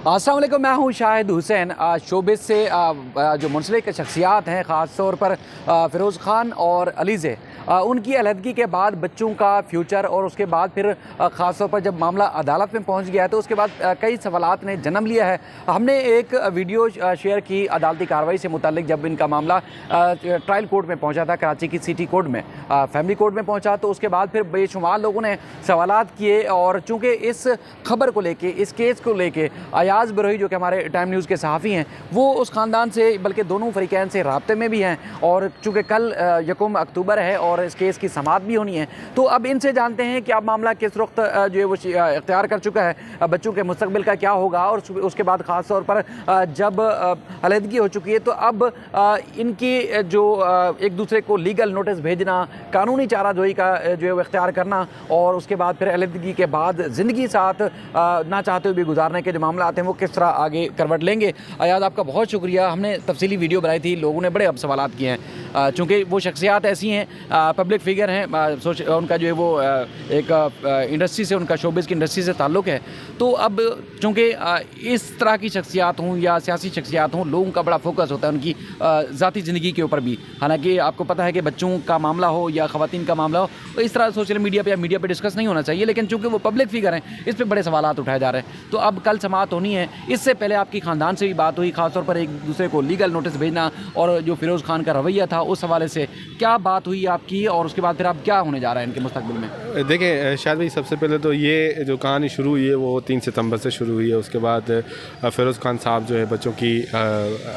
अस्सलाम वालेकुम, मैं हूं शाहिद हुसैन। शोबिस से जो मुंसलिक शख्सियात हैं, ख़ास तौर पर फ़िरोज़ ख़ान और अलीज़े, उनकी अलहदगी के बाद बच्चों का फ्यूचर और उसके बाद फिर ख़ास तौर पर जब मामला अदालत में पहुंच गया है तो उसके बाद कई सवालात ने जन्म लिया है। हमने एक वीडियो शेयर की अदालती कार्रवाई से मुताल्लिक, जब इनका मामला ट्रायल कोर्ट में पहुँचा था, कराची की सिटी कोर्ट में, फैमिली कोर्ट में पहुँचा। तो उसके बाद फिर बेशुमार लोगों ने सवालात किए और चूँकि इस खबर को लेके, इस केस को लेके अयाज़ बरोही जो कि हमारे टाइम न्यूज़ के सहाफ़ी हैं, वो उस ख़ानदान से, बल्कि दोनों फ़रीक़ैन से राब्ते में भी हैं। और चूँकि कल 1 अक्टूबर है और इस केस की समाअत भी होनी है, तो अब इनसे जानते हैं कि अब मामला किस रुख जो है वो इख्तियार कर चुका है, बच्चों के मुस्तक़बिल का क्या होगा। और उसके बाद ख़ास तौर पर जब अलहदगी हो चुकी है तो अब इनकी जो एक दूसरे को लीगल नोटिस भेजना, कानूनी चाराजोई का जो है वो इख्तियार करना, और उसके बाद फिर अलहदगी के बाद ज़िंदगी साथ ना चाहते हुए भी गुजारने के जो मामला आते हैं वो किस तरह आगे करवट लेंगे। अयाज़, आपका बहुत शुक्रिया। हमने तफसीली वीडियो बनाई थी, लोगों ने बड़े अब सवालात किए हैं, चूँकि वो शख्सियात ऐसी हैं, पब्लिक फिगर हैं, उनका जो है वो एक इंडस्ट्री से, उनका शोबिज़ की इंडस्ट्री से ताल्लुक़ है। तो अब चूँकि इस तरह की शख्सियात हों या सियासी शख्सियात हों, लोगों का बड़ा फोकस होता है उनकी ज़ाती ज़िंदगी के ऊपर भी। हालाँकि आपको पता है कि बच्चों का मामला हो या ख़वातीन का मामला हो, तो इस तरह सोशल मीडिया पर या मीडिया पर डिस्कस नहीं होना चाहिए, लेकिन चूँकि वो पब्लिक फिगर हैं, इस पर बड़े सवालात उठाए जा रहे हैं। तो अब कल समाअत होनी है। इससे पहले आपकी ख़ानदान से भी बात हुई, ख़ासतौर पर एक दूसरे को लीगल नोटिस भेजना और जो फ़िरोज़ ख़ान का रवैया था, उस हवाले से क्या बात हुई आपकी, और उसके बाद फिर आप क्या होने जा रहा है इनके मुस्तक़बिल में? देखिए शायद भाई, सबसे पहले तो ये जो कहानी शुरू हुई है वो 3 सितंबर से शुरू हुई है। उसके बाद फ़िरोज़ ख़ान साहब जो है बच्चों की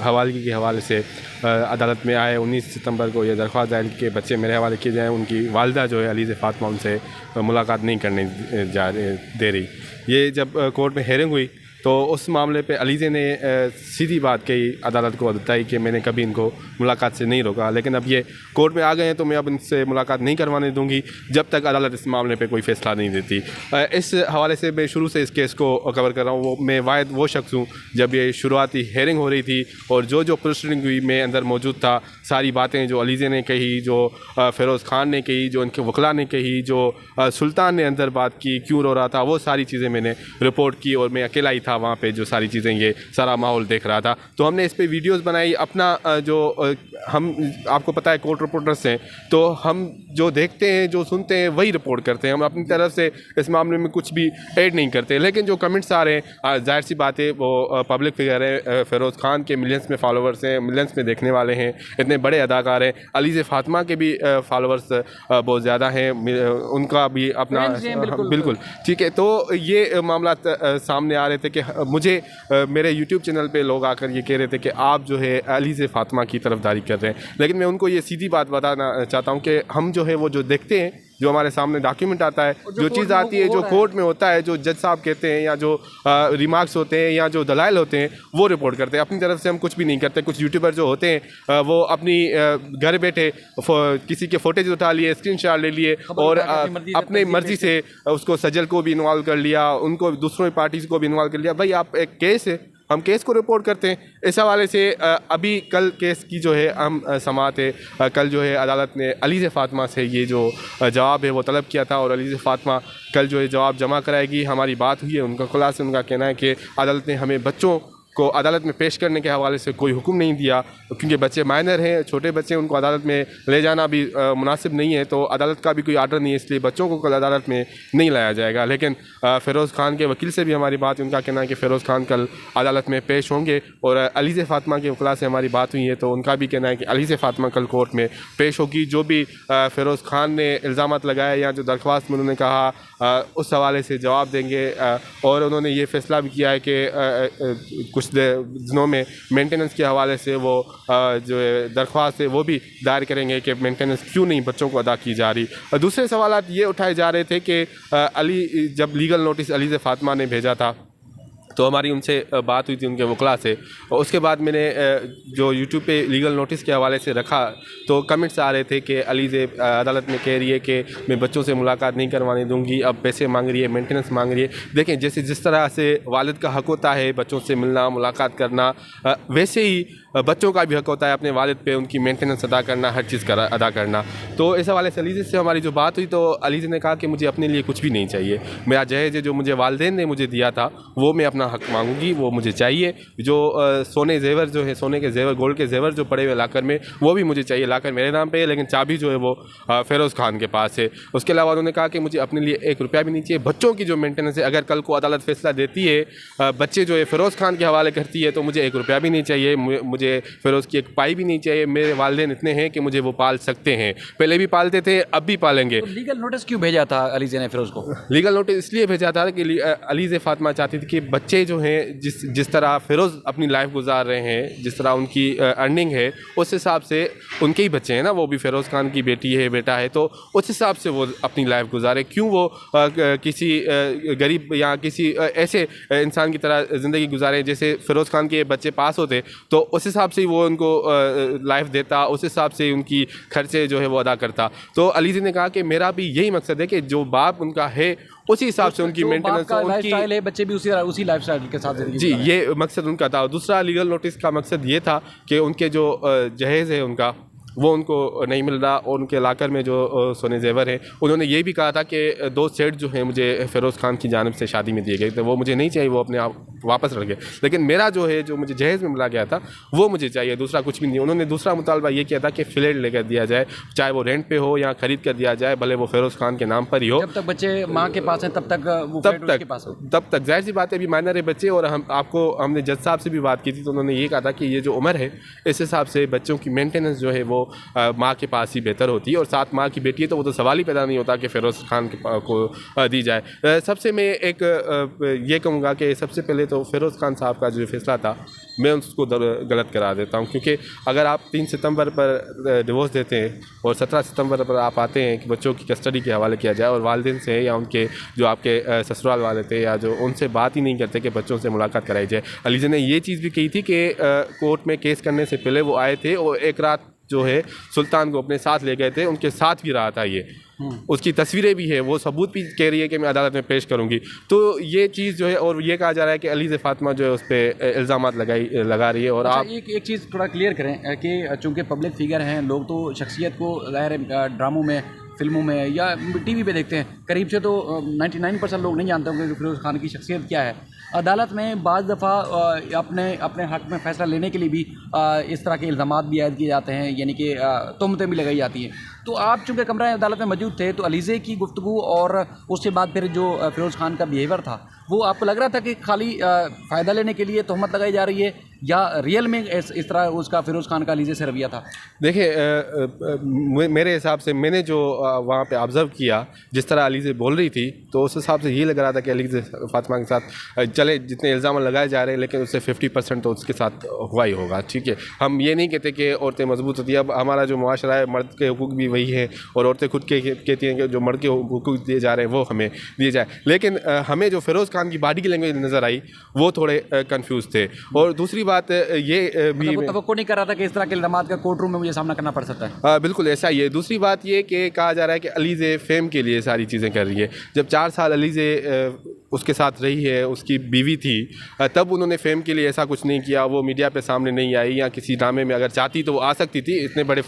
हवालगी के हवाले से अदालत में आए। 19 सितंबर को यह दरख्वास्त दायर कि बच्चे मेरे हवाले किए जाएँ। उनकी वालिदा जो है अलीज़े फ़ातिमा, उनसे मुलाकात नहीं करने दे रही। ये जब कोर्ट में हेयरिंग हुई तो उस मामले पे अलीज़े ने सीधी बात कही, अदालत को बताई कि मैंने कभी इनको मुलाकात से नहीं रोका, लेकिन अब ये कोर्ट में आ गए हैं तो मैं अब इनसे मुलाकात नहीं करवाने दूंगी जब तक अदालत इस मामले पे कोई फ़ैसला नहीं देती। इस हवाले से मैं शुरू से इस केस को कवर कर रहा हूँ। मैं वाहिद वो शख्स हूँ, जब ये शुरुआती हेयरिंग हो रही थी और जो प्रोसीडिंग हुई मैं अंदर मौजूद था। सारी बातें जो अलीज़े ने कही, जो फ़िरोज़ ख़ान ने कही, जो उनके वकला ने कही, जो सुल्तान ने अंदर बात की, क्यों रो रहा था, वो सारी चीज़ें मैंने रिपोर्ट की और मैं अकेला ही था वहाँ पे जो सारी चीज़ें, ये सारा माहौल देख रहा था। तो हमने इस पे वीडियोस बनाई। अपना जो हम, आपको पता है कोर्ट रिपोर्टर्स हैं, तो हम जो देखते हैं, जो सुनते हैं, वही रिपोर्ट करते हैं। हम अपनी तरफ से इस मामले में कुछ भी ऐड नहीं करते। लेकिन जो कमेंट्स आ रहे हैं, जाहिर सी बात है, वो पब्लिक फिगर है। फ़िरोज़ ख़ान के मिलियंस में फॉलोवर्स हैं, मिलियंस में देखने वाले हैं, इतने बड़े अदाकार हैं। अलीज़े फ़ातिमा के भी फॉलोवर्स बहुत ज़्यादा हैं, उनका भी अपना, बिल्कुल ठीक है। तो ये मामला सामने आ रहे थे कि मुझे मेरे YouTube चैनल पे लोग आकर ये कह रहे थे कि आप जो है अलीज़े फ़ातिमा की तरफदारी कर रहे हैं। लेकिन मैं उनको ये सीधी बात बताना चाहता हूँ कि हम जो है वो जो देखते हैं, जो हमारे सामने डॉक्यूमेंट आता है, जो चीज़ आती है, जो कोर्ट में होता है, जो जज साहब कहते हैं या जो रिमार्क्स होते हैं या जो दलाइल होते हैं, वो रिपोर्ट करते हैं। अपनी तरफ से हम कुछ भी नहीं करते। कुछ यूट्यूबर जो होते हैं वो अपनी घर बैठे किसी के फुटेज उठा लिए, स्क्रीनशॉट ले लिए और अपनी मर्ज़ी से उसको सजल को भी इन्वॉल्व कर लिया, उनको दूसरों पार्टीज़ को भी इन्वॉल्व कर लिया। भाई, आप एक केस है, हम केस को रिपोर्ट करते हैं। इस हवाले से अभी कल केस की जो है हम समाअत है, कल जो है अदालत ने अलीज़े फ़ातिमा से ये जो जवाब है वो तलब किया था और अलीज़े फ़ातिमा कल जो है जवाब जमा कराएगी। हमारी बात हुई है, उनका खुलासा, उनका कहना है कि अदालत ने हमें बच्चों को अदालत में पेश करने के हवाले से कोई हुक्म नहीं दिया, क्योंकि बच्चे माइनर हैं, छोटे बच्चे, उनको अदालत में ले जाना भी मुनासिब नहीं है। तो अदालत का भी कोई आर्डर नहीं है, इसलिए बच्चों को कल अदालत में नहीं लाया जाएगा। लेकिन फ़िरोज़ ख़ान के वकील से भी हमारी बात, उनका कहना है कि फ़िरोज़ ख़ान कल अदालत में पेश होंगे। और अलीज़े फ़ातिमा के वकला से हमारी बात हुई है तो उनका भी कहना है कि अलीज़े फ़ातिमा कल कोर्ट में पेश होगी। जो भी फ़िरोज़ ख़ान ने इल्ज़ामात लगाए या जो दरख्वास्त में उन्होंने कहा, उस हवाले से जवाब देंगे। और उन्होंने ये फ़ैसला भी किया है कि कुछ दिनों में मेंटेनेंस के हवाले से वो जो दरख्वास्त है वो भी दायर करेंगे कि मेंटेनेंस क्यों नहीं बच्चों को अदा की जा रही। दूसरे सवालात ये उठाए जा रहे थे कि जब लीगल नोटिस अलीज़े फ़ातिमा ने भेजा था तो हमारी उनसे बात हुई थी, उनके वकला से। और उसके बाद मैंने जो यूट्यूब पे लीगल नोटिस के हवाले से रखा तो कमेंट्स आ रहे थे कि अलीज़े अदालत में कह रही है कि मैं बच्चों से मुलाकात नहीं करवाने दूंगी, अब पैसे मांग रही है, मेंटेनेंस मांग रही है। देखें, जैसे जिस तरह से वालिद का हक़ होता है बच्चों से मिलना, मुलाकात करना, वैसे ही बच्चों का भी हक होता है अपने वालिद पे उनकी मेंटेनेंस अदा करना, हर चीज़ अदा करना। तो इस हवाले से अलीज़े से हमारी जो बात हुई तो अलीज़े ने कहा कि मुझे अपने लिए कुछ भी नहीं चाहिए, मेरा जहेज़ जो मुझे वालिदैन ने मुझे दिया था वो मैं अपना हक मांगूंगी, वो मुझे चाहिए। जो सोने जेवर जो है, सोने के जेवर, गोल्ड के जेवर जो पड़े हुए लाकर में, वो भी मुझे चाहिए। लाकर मेरे नाम पे है लेकिन चाबी जो है वो फ़िरोज़ खान के पास है। उसके अलावा उन्होंने कहा कि मुझे अपने लिए 1 रुपया भी नहीं चाहिए। बच्चों की जो मेंटेनेंस है, अगर कल को अदालत फैसला देती है, बच्चे जो है फ़िरोज़ खान के हवाले करती है, तो मुझे 1 रुपया भी नहीं चाहिए, मुझे फ़िरोज़ की 1 पाई भी नहीं चाहिए। मेरे वालिदैन इतने हैं कि मुझे वो पाल सकते हैं, पहले भी पालते थे, अब भी पालेंगे। तो लीगल नोटिस क्यों भेजा था अलीज़े ने फिरोज़ को? लीगल नोटिस इसलिए भेजा था कि अलीज़े फ़ातिमा चाहती थी कि बच्चे जो हैं जिस तरह फ़िरोज़ अपनी लाइफ गुजार रहे हैं, जिस तरह उनकी अर्निंग है, उस हिसाब से उनके ही बच्चे हैं ना, वो भी फ़िरोज़ खान की बेटी है, बेटा है, तो उस हिसाब से वो अपनी लाइफ गुजारे। क्यों वो किसी गरीब या किसी ऐसे इंसान की तरह ज़िंदगी गुजारें जैसे फ़िरोज़ खान के बच्चे पास होते, तो उस हिसाब से वो उनको लाइफ देता, उस हिसाब से उनकी खर्चे जो है वो अदा करता। तो अलीज़े ने कहा कि मेरा भी यही मकसद है कि जो बाप उनका है उसी हिसाब से उनकी मेंटेनेंस, उनकी है, बच्चे भी उसी लाइफस्टाइल के साथ ज़िंदगी जी, ये मकसद उनका था। दूसरा लीगल नोटिस का मकसद ये था कि उनके जो जहेज़ है उनका वो उनको नहीं मिल रहा, और उनके लाकर में जो सोने जेवर हैं, उन्होंने ये भी कहा था कि 2 सेट जो हैं मुझे फ़िरोज़ खान की जानिब से शादी में दिए गए, तो वो मुझे नहीं चाहिए, वो अपने आप वापस रख गए। लेकिन मेरा जो है, जो मुझे जहेज़ में मिला गया था, वो मुझे चाहिए, दूसरा कुछ भी नहीं। उन्होंने दूसरा मुतालबा ये किया था कि फ्लैट लेकर दिया जाए, चाहे वो रेंट पे हो या ख़रीद कर दिया जाए, भले वो फ़िरोज़ खान के नाम पर ही हो। जब तक बच्चे माँ के पास हैं तब तक वो फ्लैट उसके पास हो। तब तक ज़ाहिर सी बात है, अभी माइनर है बच्चे। और हमने जज साहब से भी बात की थी, तो उन्होंने ये कहा था कि ये जो उम्र है, इस हिसाब से बच्चों की मेंटेनेंस जो है वो माँ के पास ही बेहतर होती है, और साथ माँ की बेटी है तो वो तो सवाल ही पैदा नहीं होता कि फ़िरोज़ खान को दी जाए। सबसे मैं एक ये कहूँगा कि सबसे पहले तो फ़िरोज़ खान साहब का जो फैसला था, मैं उसको गलत करार देता हूँ, क्योंकि अगर आप 3 सितंबर पर डिवोर्स देते हैं और 17 सितंबर पर आप आते हैं कि बच्चों की कस्टडी के हवाले किया जाए, और वालिदैन से या उनके जो आपके ससुराल वाले थे या जो उनसे बात ही नहीं करते कि बच्चों से मुलाकात कराई जाए। अलीज़े ने ये चीज़ भी कही थी कि कोर्ट में केस करने से पहले वो आए थे और एक रात जो है सुल्तान को अपने साथ ले गए थे, उनके साथ भी रहा था ये, उसकी तस्वीरें भी है, वो सबूत भी कह रही है कि मैं अदालत में पेश करूंगी। तो ये चीज़ जो है, और ये कहा जा रहा है कि अलीज़े फ़ातिमा जो है उस पर इल्ज़ामात लगा रही है। और अच्छा, आप एक चीज़ थोड़ा क्लियर करें कि चूँकि पब्लिक फिगर हैं, लोग तो शख्सियत को ज़ाहिर ड्रामों में, फिल्मों में या टीवी पे देखते हैं, करीब से तो 99% लोग नहीं जानते होंगे कि फ़िरोज़ खान की शख्सियत क्या है। अदालत में बाज़ दफ़ा अपने हक़ में फ़ैसला लेने के लिए भी इस तरह के इल्ज़ामात भी आयद किए जाते हैं, यानी कि तोहमतें भी लगाई जाती हैं। तो आप चूँकि कमरा अदालत में मौजूद थे, तो अलीज़े की गुफ्तगू और उसके बाद फिर जो फ़िरोज़ खान का बिहेवियर था, वो आपको लग रहा था कि खाली फ़ायदा लेने के लिए तोहमत लगाई जा रही है, या रियल में इस तरह उसका फ़िरोज़ खान का अलीज़े से रवैया था? देखिए, मेरे हिसाब से मैंने जो वहाँ पे ऑब्ज़र्व किया, जिस तरह अलीज़े बोल रही थी, तो उस हिसाब से ये लग रहा था कि अलीज़े फ़ातिमा के साथ चले जितने इल्ज़ाम लगाए जा रहे हैं, लेकिन उससे 50% तो उसके साथ हुआ ही होगा। ठीक है, हम ये नहीं कहते कि औरतें मजबूत होती है। अब हमारा जो मुआशरा है, मर्द के हुकूक भी वही है, और औरतें खुद कहती हैं कि जो मर्द के हुकूक दिए जा रहे हैं वो हमें दिए जाए। लेकिन हमें जो फ़िरोज़ खान की बॉडी लैंग्वेज नज़र आई, वो थोड़े कन्फ्यूज़ थे। और दूसरी बात ये भी वो तवक्को नहीं कर रहा था कि इस तरह के इल्ज़ामात का कोर्ट रूम में मुझे सामना करना पड़ सकता है। बिल्कुल ऐसा ही है। दूसरी बात ये कि कहा जा रहा है कि अलीज़े फेम के लिए सारी चीज़ें कर रही है। जब 4 साल अलीज़े उसके साथ रही है, उसकी बीवी थी, तब उन्होंने फेम के लिए ऐसा कुछ नहीं किया, वो मीडिया पे सामने नहीं आई, या किसी ड्रामे में अगर चाहती तो वो आ सकती थी, इतने बड़े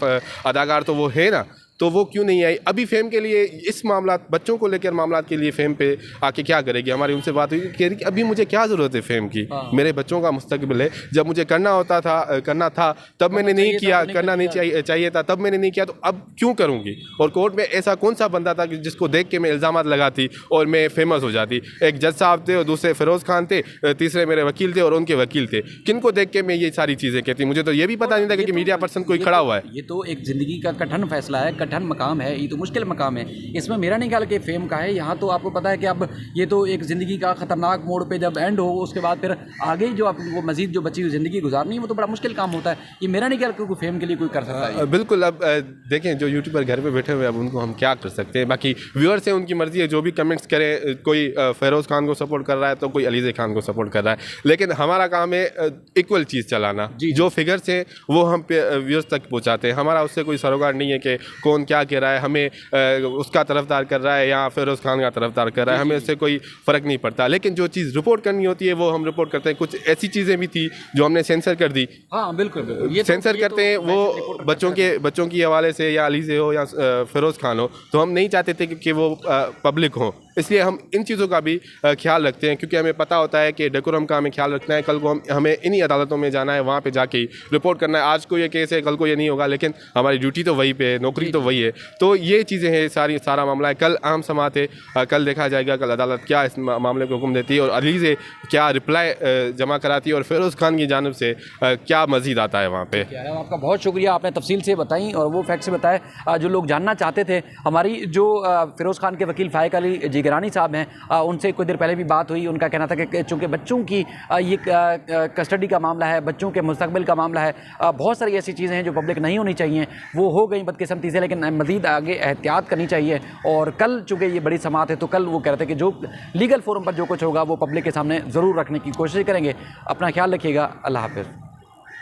अदाकार तो वो है ना, तो वो क्यों नहीं आई? अभी फेम के लिए, इस मामला बच्चों को लेकर मामला के लिए फेम पे आके क्या करेगी? हमारी उनसे बात हुई, कह रही कि अभी मुझे क्या ज़रूरत है फेम की, मेरे बच्चों का मुस्तकबिल है। जब मुझे करना था तब मैंने नहीं किया, करना नहीं चाहिए था तब मैंने नहीं किया, तो अब क्यों करूँगी? और कोर्ट में ऐसा कौन सा बंदा था कि जिसको देख के मैं इल्ज़ामात लगाती और मैं फेमस हो जाती? एक जज साहब थे, और दूसरे फ़िरोज़ खान थे, तीसरे मेरे वकील थे, और उनके वकील थे। किनको देख के मैं ये सारी चीज़ें कहती? मुझे तो ये भी पता नहीं था कि मीडिया पर्सन कोई खड़ा हुआ है। ये तो एक ज़िंदगी का कठिन फैसला है, कठिन मकाम है, ये तो मुश्किल मकाम है। इसमें मेरा नहीं ख्याल कि फेम का है। यहाँ तो आपको पता है कि अब ये तो एक ज़िंदगी का ख़तरनाक मोड़ पे जब एंड हो, उसके बाद फिर आगे जो आप वो मज़ीद जो बची हुई ज़िंदगी गुजारनी है, वो तो बड़ा मुश्किल काम होता है। ये मेरा नहीं ख्याल कि कोई फेम के लिए कोई कर सकता है। बिल्कुल। अब देखें, जो यूट्यूबर घर पे बैठे हुए हैं, अब उनको हम क्या कर सकते हैं? बाकी व्यूअर्स हैं, उनकी मर्ज़ी है, जो भी कमेंट्स करें। कोई फ़िरोज़ खान को सपोर्ट कर रहा है तो कोई अलीज़े खान को सपोर्ट कर रहा है, लेकिन हमारा काम है इक्वल चीज़ चलाना। जो फिगर्स हैं वो हम पे व्यूअर्स तक पहुँचाते हैं। हमारा उससे कोई सरोकार नहीं है कि कौन कौन क्या कह रहा है, हमें उसका तरफदार कर रहा है या फ़िरोज़ खान का तरफदार कर रहा है, हमें इससे कोई फ़र्क नहीं पड़ता। लेकिन जो चीज़ रिपोर्ट करनी होती है वो हम रिपोर्ट करते हैं। कुछ ऐसी चीज़ें भी थी जो हमने सेंसर कर दी। हाँ बिल्कुल बिल्कुल, ये सेंसर करते हैं वो बच्चों की हवाले से, या अली से हो या फ़िरोज़ खान हो, तो हम नहीं चाहते थे कि वो पब्लिक हो। इसलिए हम इन चीज़ों का भी ख्याल रखते हैं, क्योंकि हमें पता होता है कि डेकोरम का हमें ख्याल रखना है। कल को हमें इन्हीं अदालतों में जाना है, वहाँ पे जाके ही रिपोर्ट करना है। आज को ये केस है, कल को ये नहीं होगा, लेकिन हमारी ड्यूटी तो वही पे है, नौकरी तो वही है। तो ये चीज़ें हैं, सारा मामला है। कल आम समाअत है, कल देखा जाएगा कल अदालत क्या इस मामले को हुक्म देती है और अली से क्या रिप्लाई जमा कराती है और फ़िरोज़ खान की जानिब से क्या मज़ीद आता है वहाँ पे। आपका बहुत शुक्रिया, आपने तफसील से बताई और वो फैक्ट से बताए जो लोग जानना चाहते थे। हमारी जो फ़िरोज़ खान के वकील फ़ाइक अली जिगरानी साहब हैं, उनसे कुछ देर पहले भी बात हुई। उनका कहना था कि चूँकि बच्चों की ये कस्टडी का मामला है, बच्चों के मुस्तकबिल का मामला है, बहुत सारी ऐसी चीज़ें हैं जो पब्लिक नहीं होनी चाहिए, वो हो गई बदकिस्मती से, लेकिन मज़ीद आगे एहतियात करनी चाहिए। और कल चूँकि ये बड़ी समाअत है, तो कल वो कह रहे थे कि जो लीगल फोरम पर जो कुछ होगा वो पब्लिक के सामने ज़रूर रखने की कोशिश करेंगे। अपना ख्याल रखिएगा। अल्लाह हाफ़िज़।